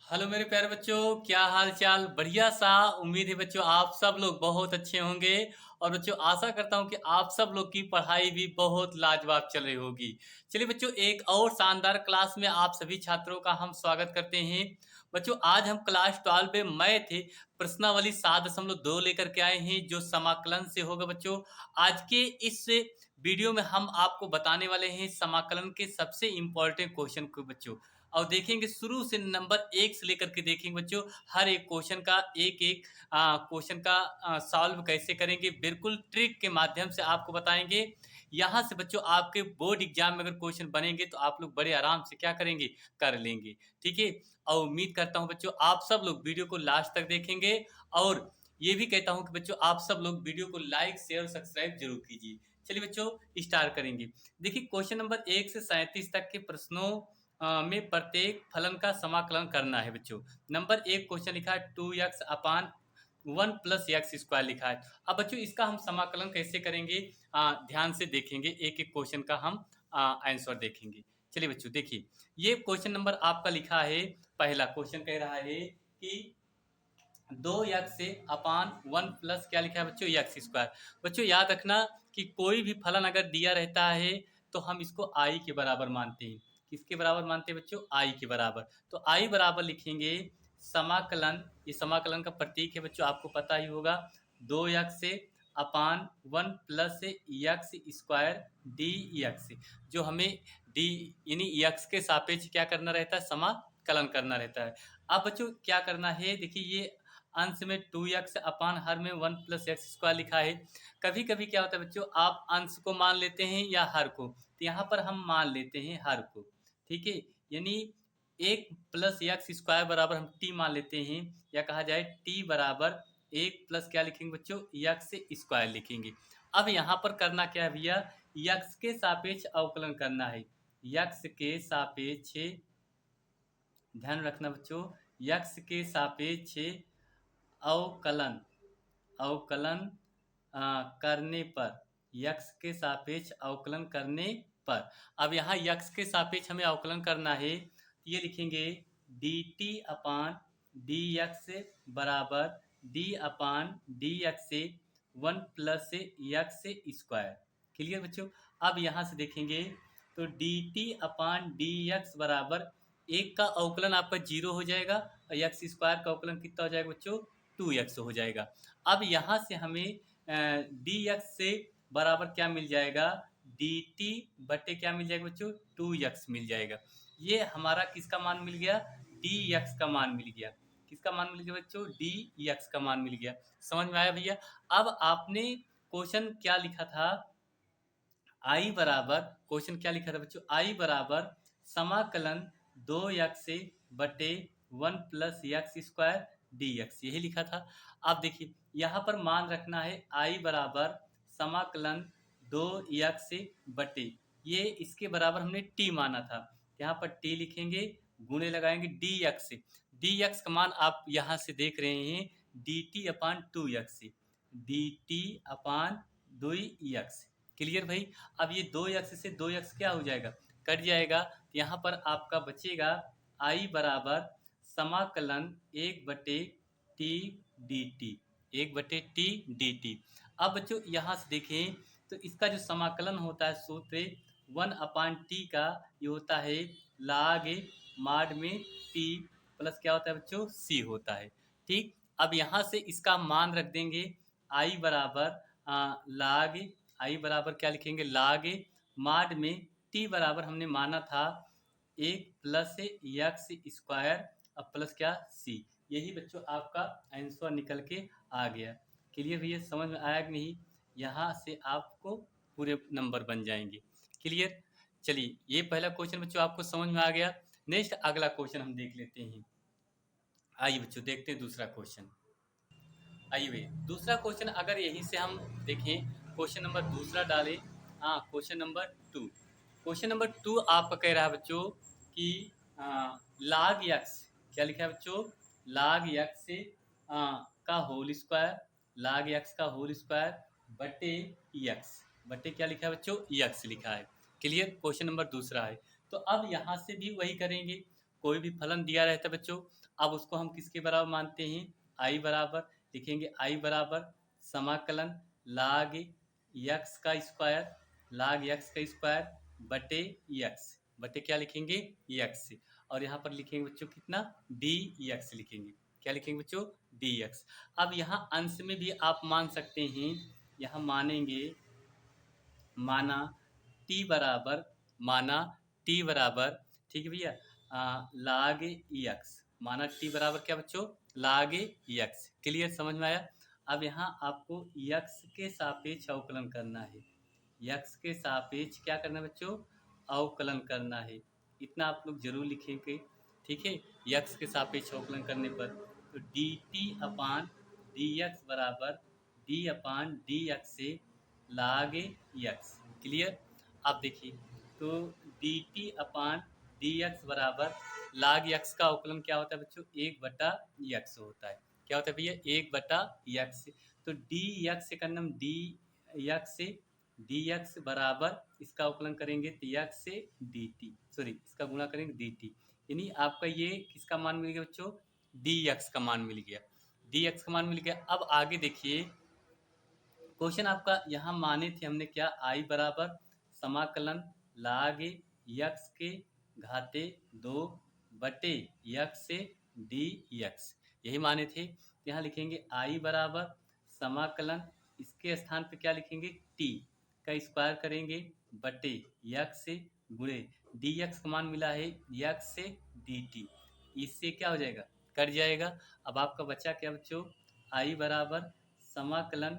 Hello मेरे प्यारे बच्चों, क्या हाल चाल? बढ़िया सा। उम्मीद है बच्चों आप सब लोग बहुत अच्छे होंगे। और बच्चों आशा करता हूं कि आप सब लोग की पढ़ाई भी बहुत लाजवाब चल रही होगी। चलिए बच्चों, एक और शानदार क्लास में आप सभी छात्रों का हम स्वागत करते हैं। बच्चों आज हम क्लास 12 में मैथ प्रश्नावली 7.2 लेकर के आए हैं, जो समाकलन से होगा बच्चों। आज के इस वीडियो में हम आपको बताने वाले हैं समाकलन के सबसे इम्पोर्टेंट क्वेश्चन को बच्चों। और देखेंगे शुरू से नंबर 1 से लेकर के देखेंगे बच्चों, हर एक क्वेश्चन का एक एक क्वेश्चन का सॉल्व कैसे करेंगे, बिल्कुल ट्रिक के माध्यम से आपको बताएंगे। यहाँ से बच्चों आपके बोर्ड एग्जाम में अगर क्वेश्चन बनेंगे तो आप लोग बड़े आराम से क्या करेंगे, कर लेंगे। ठीक है। और उम्मीद करता हूँ बच्चों आप सब लोग वीडियो को लास्ट तक देखेंगे। और ये भी कहता हूँ कि बच्चों आप सब लोग वीडियो को लाइक शेयर और सब्सक्राइब जरूर कीजिए। चलिए बच्चों स्टार्ट करेंगे। देखिए क्वेश्चन नंबर 1 से 37 तक के प्रश्नों में प्रत्येक फलन का समाकलन करना है बच्चों। नंबर 1 क्वेश्चन लिखा है 2x अपान 1 प्लस एक्स स्क्वायर लिखा है। अब बच्चों इसका हम समाकलन कैसे करेंगे, ध्यान से देखेंगे, एक एक क्वेश्चन का हम आंसर देखेंगे। चलिए बच्चों देखिए, ये क्वेश्चन नंबर आपका लिखा है। पहला क्वेश्चन कह रहा है कि 2x से अपान 1 प्लस क्या लिखा है बच्चों, एक्स स्क्वायर। बच्चों याद रखना कि कोई भी फलन अगर दिया रहता है तो हम इसको आई के बराबर मानते हैं। किसके बराबर मानते हैं बच्चों, आई के बराबर। तो आई बराबर लिखेंगे समाकलन, ये समाकलन का प्रतीक है बच्चों, आपको पता ही होगा। 2x से अपान 1 plus X square D x, जो हमें डी यानी एक्स के सापेक्ष क्या करना रहता है, समाकलन करना रहता है। अब बच्चों क्या करना है, देखिए ये अंश में 2x अपान हर में 1 प्लस एक्स स्क्वायर लिखा है। कभी कभी क्या होता है बच्चों, आप अंश को मान लेते हैं या हर को, तो यहाँ पर हम मान लेते हैं हर को। ठीक है, यानी 1 प्लस एक्स स्क्वायर बराबर हम टी मान लेते हैं, या कहा जाए टी बराबर 1 प्लस क्या लिखेंगे बच्चों, एक्स स्क्वायर लिखेंगे। अब यहाँ पर करना क्या है भैया, यक्स के सापेक्ष अवकलन करना है। यक्स के सापेक्ष, ध्यान रखना बच्चों, यक्स के सापेक्ष अवकलन, अवकलन करने पर, यक्स के सापेक्ष अवकलन करने पर। अब यहाँ यक्स के सापेक्ष हमें अवकलन करना है, तो ये लिखेंगे D T upon D X बराबर D upon D X 1 plus X square. Clear बच्चों। अब यहाँ से देखेंगे तो D T upon D X बराबर एक का अवकलन आपका 0 हो जाएगा, और एक्स स्क्वायर का अवकलन कितना हो जाएगा बच्चों, 2x हो जाएगा। अब यहाँ से हमें डी एक्स से बराबर क्या मिल जाएगा, डी टी बटे क्या मिल जाएगा बच्चों, 2x मिल जाएगा। ये हमारा किसका मान मिल गया, डी एक्स का मान मिल गया। किसका मान मिल गया बच्चों, डी एक्स का मान मिल गया। समझ में आया भैया। अब आपने क्वेश्चन क्या लिखा था, आई बराबर, क्वेश्चन क्या लिखा था बच्चों, आई बराबर समाकलन 2x से बटे 1 plus X square D x, यही लिखा था। अब देखिए यहाँ पर मान रखना है आई बराबर समाकलन 2x से बटे, ये इसके बराबर हमने t माना था, यहाँ पर t लिखेंगे, गुणे लगाएंगे डी एक्स से। डी एक्स का मान आप यहाँ से देख रहे हैं, डी टी अपान 2x, डी टी अपान 2x। क्लियर भाई। अब ये 2x से 2x क्या हो जाएगा, कट जाएगा। यहाँ पर आपका बचेगा आई बराबर समाकलन 1/t dt, 1/t dt। अब बच्चों यहाँ से देखें तो इसका जो समाकलन होता है सूत्र 1/t का, ये होता है log माड में t प्लस क्या होता है बच्चों, c होता है। ठीक। अब यहाँ से इसका मान रख देंगे, आई बराबर log, आई बराबर क्या लिखेंगे, log माड में t बराबर हमने माना था 1 प्लस एक्स स्क्वायर, अब प्लस क्या, c। यही बच्चों आपका आंसर निकल के आ गया। क्लियर भैया, समझ में आया कि नहीं। यहाँ से आपको पूरे नंबर बन जाएंगे। क्लियर। चलिए ये पहला क्वेश्चन बच्चों आपको समझ में आ गया। नेक्स्ट अगला क्वेश्चन हम देख लेते हैं। आइए बच्चों देखते हैं दूसरा क्वेश्चन। आइए दूसरा क्वेश्चन अगर यहीं से हम देखें, क्वेश्चन नंबर दूसरा डालें। हाँ, क्वेश्चन नंबर 2, क्वेश्चन नंबर 2 आपका कह रहा है बच्चों कि log x, क्या लिखा है बच्चों, log x का होल स्क्वायर, log x का होल स्क्वायर बटे x, बटे क्या लिखा है बच्चों, x लिखा है। क्लियर। क्वेश्चन नंबर दूसरा है। तो अब यहाँ से भी वही करेंगे, कोई भी फलन दिया रहता है बच्चों, अब उसको हम किसके बराबर मानते हैं, आई बराबर लिखेंगे, आई बराबर समाकलन लाग यक्स का स्क्वायर, लाग यक्स का स्क्वायर बटे यक्स, बटे क्या लिखेंगे यक्स, और यहाँ पर लिखेंगे बच्चों कितना डी यक्स लिखेंगे, क्या लिखेंगे बच्चों डी यक्स। अब यहाँ अंश में भी आप मान सकते हैं, यहाँ मानेंगे, माना टी बराबर, माना टी बराबर, ठीक है भैया, लाग यक्स, माना टी बराबर क्या बच्चों लाग यक्स, क्लियर समझ में आया। अब यहाँ आपको यक्स के सापेक्ष अवकलन करना है, यक्स के सापेक्ष क्या करना है बच्चों अवकलन करना है, इतना आप लोग जरूर लिखेंगे, ठीक है। यक्स के सापेक्ष अवकलन करने पर तो D T upon D X बराबर डी अपान डी एक्स से लाग यक्स, क्लियर। आप देखिए तो D T upon D X बराबर लाग यक्स का अवकलन क्या होता है बच्चों, एक बटा यक्स होता है, क्या होता है भैया एक बटा यक्स, तो डी यक्स से करना डी यक्स से डी एक्स बराबर इसका अवकलन करेंगे तो यक्स से डी टी, सॉरी इसका गुणा करेंगे डी टी, यानी आपका ये किसका मान मिल गया बच्चों डी एक्स का मान मिल गया, डी एक्स का मान मिल गया। अब आगे देखिए क्वेश्चन आपका यहाँ माने थे हमने क्या, आई बराबर समाकलन लाग यक्स के घाते 2 बटे यक्स से डी यक्स, यही माने थे। यहाँ लिखेंगे आई बराबर समाकलन, इसके स्थान पे क्या लिखेंगे टी का स्क्वायर करेंगे बटे यक्स से गुणे डी एक्स का मान मिला है यक्स से डी टी, इससे क्या हो जाएगा कट जाएगा। अब आपका बचा क्या बच्चों, आई बराबर समाकलन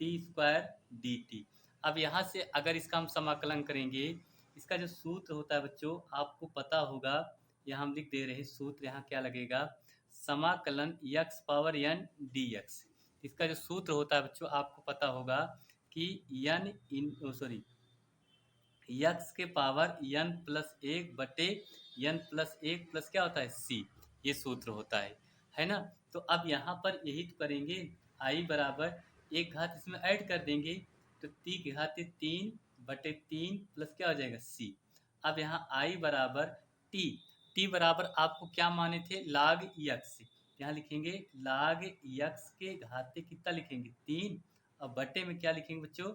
टी स्क्वायर डी टी। अब यहाँ से अगर इसका हम समाकलन करेंगे, इसका जो सूत्र होता है बच्चों आपको पता होगा, यहाँ हम लिख दे रहे हैं सूत्र, यहाँ क्या लगेगा समाकलन x power n d x, इसका जो सूत्र होता है बच्चों आपको पता होगा कि एन इन सॉरी यक्स के पावर एन प्लस एक बटे एन प्लस एक प्लस क्या होता है सी, ये सूत्र होता है ना। तो अब यहाँ पर यही तो करेंगे, आई बराबर एक घात इसमें ऐड कर देंगे तो टी की घात 3 बटे 3 प्लस क्या हो जाएगा सी। अब यहाँ आई बराबर टी, टी बराबर आपको क्या माने थे लाग यक्स, यहाँ लिखेंगे लाग यक्स के घाते कितना लिखेंगे 3, और बटे में क्या लिखेंगे बच्चों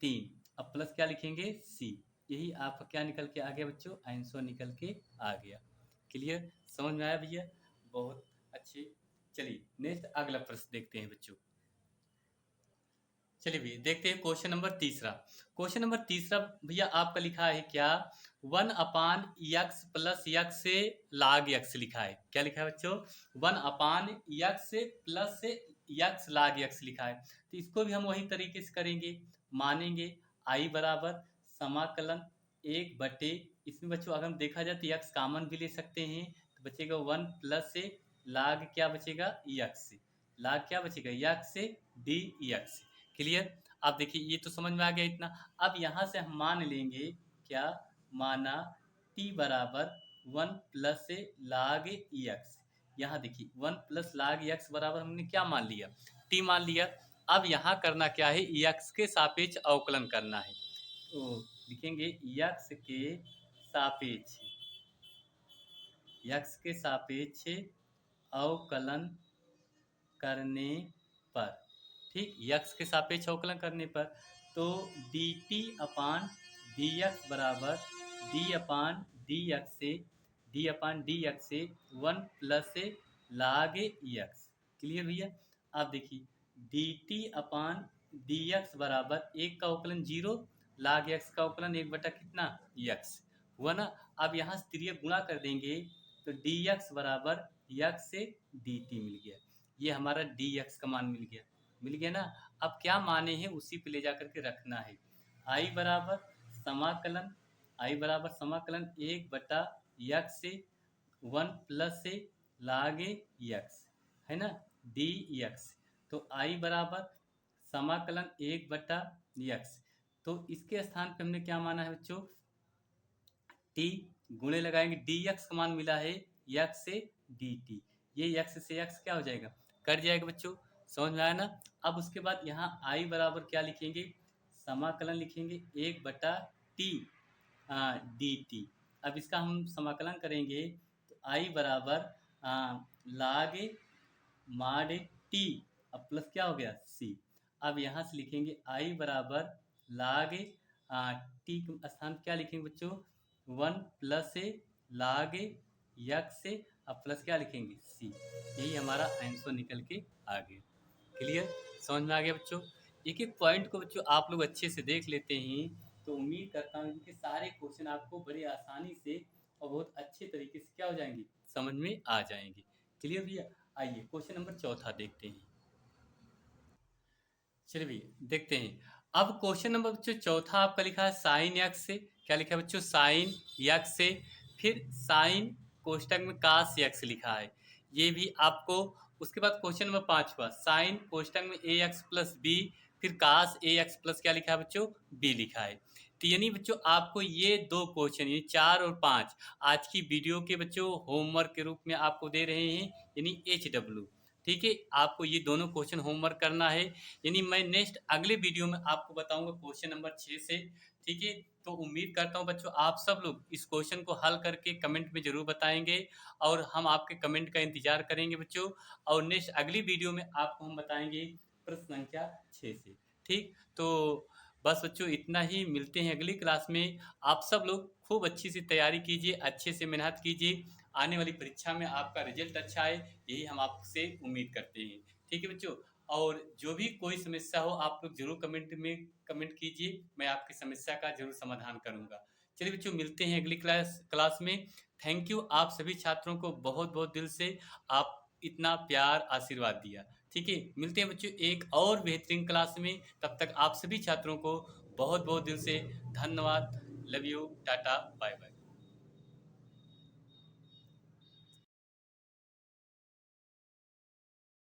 3, अब प्लस क्या लिखेंगे सी, यही आपका क्या निकल के आ गया बच्चों आंसर निकल के आ गया, क्लियर समझ में आया भैया, बहुत अच्छे। चलिए नेक्स्ट अगला प्रश्न देखते हैं बच्चों, चलिए भैया देखते हैं क्वेश्चन नंबर तीसरा। क्वेश्चन नंबर तीसरा भैया आपका लिखा है क्या 1 अपान यक्स प्लस यक्स से लाग यक्स लिखा है, क्या लिखा है बच्चों 1 अपान यक्स से प्लस से यक्स लाग यक्स लिखा है। तो इसको भी हम वही तरीके से करेंगे, मानेंगे आई बराबर समाकलन एक बटे, इसमें बच्चों अगर हम देखा जाए तो यक्स कामन भी ले सकते हैं, तो बचेगा 1 प्लस से लाग क्या बचेगा यक्स, लाग क्या बचेगा यक्स से डी यक्स, क्लियर। आप देखिए ये तो समझ में आ गया इतना। अब यहाँ से हम मान लेंगे क्या, माना t बराबर 1 प्लस से लाग यक्स, यहाँ देखिए 1 प्लस लाग यक्स बराबर हमने क्या मान लिया t मान लिया। अब यहाँ करना क्या है यक्स के सापेक्ष अवकलन करना है, तो लिखेंगे यक्स के सापेक्ष, यक्स के सापेक्ष अवकलन करने पर, ठीक यक्स के सापेक्ष अवकलन करने पर, तो D T upon D X बराबर डी अपान डी एक्स से डी अपान डी एक्स से 1 प्लस से लाग यक्स, क्लियर भैया। आप देखिए D T upon D X बराबर एक का अवकलन 0, लाग यक्स का अवकलन एक बटा कितना यक्स हुआ ना। अब यहाँ से त्रिय गुणा कर देंगे तो डी एक्स बराबर यक्स से डी टी मिल गया, ये हमारा डी एक्स का मान मिल गया ना। अब क्या माने हैं उसी पे ले जाकर के रखना है, आई बराबर समाकलन, आई बराबर समाकलन एक बटा यक्स से 1 प्लस से लाग यक्स है ना डी यक्स, तो आई बराबर समाकलन एक बटा यक्स, तो इसके स्थान पे हमने क्या माना है बच्चों टी, गुणे लगाएंगे डी एक्स का मान मिला है यक्स से डी टी, ये यक्स से यक्स क्या हो जाएगा कट जाएगा बच्चों, समझ में आया ना। अब उसके बाद यहाँ आई बराबर क्या लिखेंगे समाकलन लिखेंगे एक बटा टी डी टी, अब इसका हम समाकलन करेंगे तो आई बराबर log मॉड टी, अब प्लस क्या हो गया सी। अब यहाँ से लिखेंगे आई बराबर log टी के स्थान पे क्या लिखेंगे बच्चों, 1 प्लस log यक्स से, अब प्लस क्या लिखेंगे सी। यही हमारा आंसर निकल के आ गया। क्लियर, समझ में आ गया बच्चों। एक एक पॉइंट को बच्चों आप लोग अच्छे से देख लेते हैं तो उम्मीद करता हूँ कि सारे क्वेश्चन आपको बड़ी आसानी से और बहुत अच्छे तरीके से क्या हो जाएंगे, समझ में आ जाएंगे। क्लियर भैया, आइए क्वेश्चन नंबर चौथा देखते हैं। चलिए भैया देखते हैं। अब क्वेश्चन नंबर बच्चों चौथा आपका लिखा है साइन यक्स से, क्या लिखा है बच्चों, साइन यक्स से, फिर साइन कोष्टक में कास यक्स लिखा है, ये भी आपको। उसके बाद क्वेश्चन नंबर पांचवा साइन कोष्टक में ए एक्स प्लस बी, फिर कास ए एक्स प्लस क्या लिखा है बच्चों, बी लिखा है। तो यानी बच्चों आपको ये दो क्वेश्चन, ये 4 और 5 आज की वीडियो के बच्चों होमवर्क के रूप में आपको दे रहे हैं, यानी HW। ठीक है, आपको ये दोनों क्वेश्चन होमवर्क करना है, यानी मैं नेक्स्ट अगले वीडियो में आपको बताऊंगा क्वेश्चन नंबर 6 से। ठीक है, तो उम्मीद करता हूं बच्चों आप सब लोग इस क्वेश्चन को हल करके कमेंट में जरूर बताएंगे और हम आपके कमेंट का इंतजार करेंगे बच्चों। और नेक्स्ट अगली वीडियो में आपको हम बताएंगे प्रश्न संख्या 6 से। ठीक, तो बस बच्चों इतना ही, मिलते हैं अगली क्लास में। आप सब लोग खूब अच्छी सी तैयारी कीजिए, अच्छे से मेहनत कीजिए, आने वाली परीक्षा में आपका रिजल्ट अच्छा आए, यही हम आपसे उम्मीद करते हैं। ठीक है बच्चों, और जो भी कोई समस्या हो आप लोग जरूर कमेंट में कमेंट कीजिए, मैं आपकी समस्या का जरूर समाधान करूंगा। चलिए बच्चों मिलते हैं अगली क्लास क्लास में। थैंक यू आप सभी छात्रों को बहुत बहुत दिल से, आप इतना प्यार आशीर्वाद दिया। ठीक है, मिलते हैं बच्चों एक और बेहतरीन क्लास में, तब तक आप सभी छात्रों को बहुत बहुत दिल से धन्यवाद। Love you, tata, bye bye.